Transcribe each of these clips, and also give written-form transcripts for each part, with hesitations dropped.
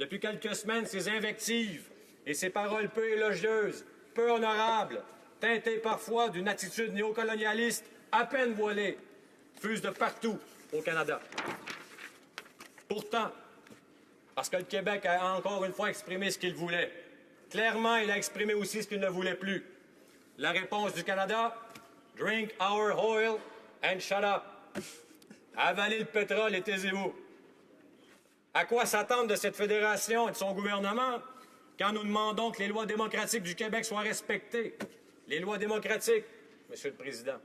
Depuis quelques semaines, ses invectives et ses paroles peu élogieuses, peu honorables, teintées parfois d'une attitude néocolonialiste à peine voilée, fusent de partout au Canada. Pourtant, parce que le Québec a encore une fois exprimé ce qu'il voulait, clairement, il a exprimé aussi ce qu'il ne voulait plus. La réponse du Canada, « Drink our oil and shut up ». Avalez le pétrole et taisez-vous. À quoi s'attendre de cette fédération et de son gouvernement quand nous demandons que les lois démocratiques du Québec soient respectées? Les lois démocratiques, Monsieur le Président.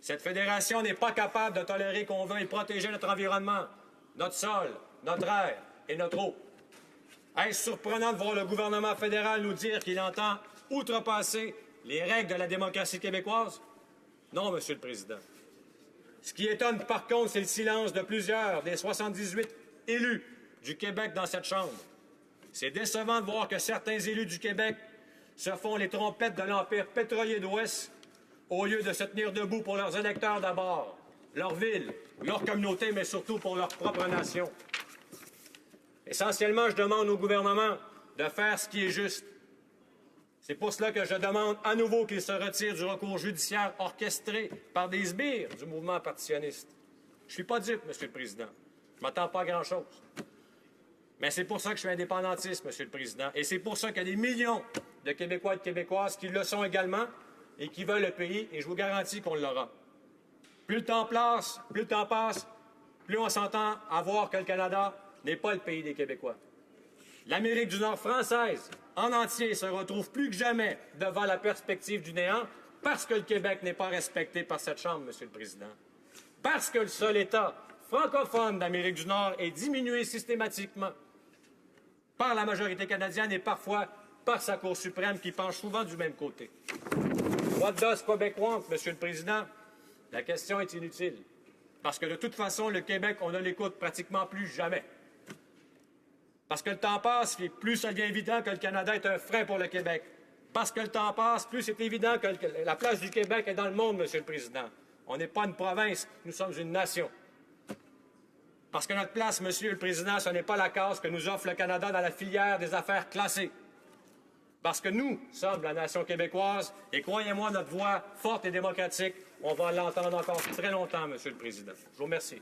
Cette fédération n'est pas capable de tolérer qu'on veuille protéger notre environnement, notre sol, notre air et notre eau. Est-ce surprenant de voir le gouvernement fédéral nous dire qu'il entend outrepasser les règles de la démocratie québécoise? Non, Monsieur le Président. Ce qui étonne, par contre, c'est le silence de plusieurs des 78 élus du Québec dans cette Chambre. C'est décevant de voir que certains élus du Québec se font les trompettes de l'Empire pétrolier de l'Ouest au lieu de se tenir debout pour leurs électeurs d'abord, leur ville, leur communauté, mais surtout pour leur propre nation. Essentiellement, je demande au gouvernement de faire ce qui est juste. C'est pour cela que je demande à nouveau qu'il se retire du recours judiciaire orchestré par des sbires du mouvement partitionniste. Je ne suis pas dupe, Monsieur le Président. Je ne m'attends pas à grand-chose. Mais c'est pour ça que je suis indépendantiste, Monsieur le Président. Et c'est pour ça qu'il y a des millions de Québécois et de Québécoises qui le sont également et qui veulent le pays, et je vous garantis qu'on l'aura. Plus le temps passe, plus on s'entend à voir que le Canada n'est pas le pays des Québécois. L'Amérique du Nord française, en entier, se retrouve plus que jamais devant la perspective du néant parce que le Québec n'est pas respecté par cette Chambre, Monsieur le Président. Parce que le seul État francophone d'Amérique du Nord est diminué systématiquement par la majorité canadienne et parfois par sa Cour suprême qui penche souvent du même côté. What does Quebec want, Monsieur le Président? La question est inutile. Parce que de toute façon, le Québec, on ne l'écoute pratiquement plus jamais. Parce que le temps passe, et plus ça devient évident que le Canada est un frein pour le Québec. Parce que le temps passe, plus c'est évident que la place du Québec est dans le monde, Monsieur le Président. On n'est pas une province, nous sommes une nation. Parce que notre place, Monsieur le Président, ce n'est pas la case que nous offre le Canada dans la filière des affaires classées. Parce que nous sommes la nation québécoise, et croyez-moi, notre voix forte et démocratique, on va l'entendre encore très longtemps, Monsieur le Président. Je vous remercie.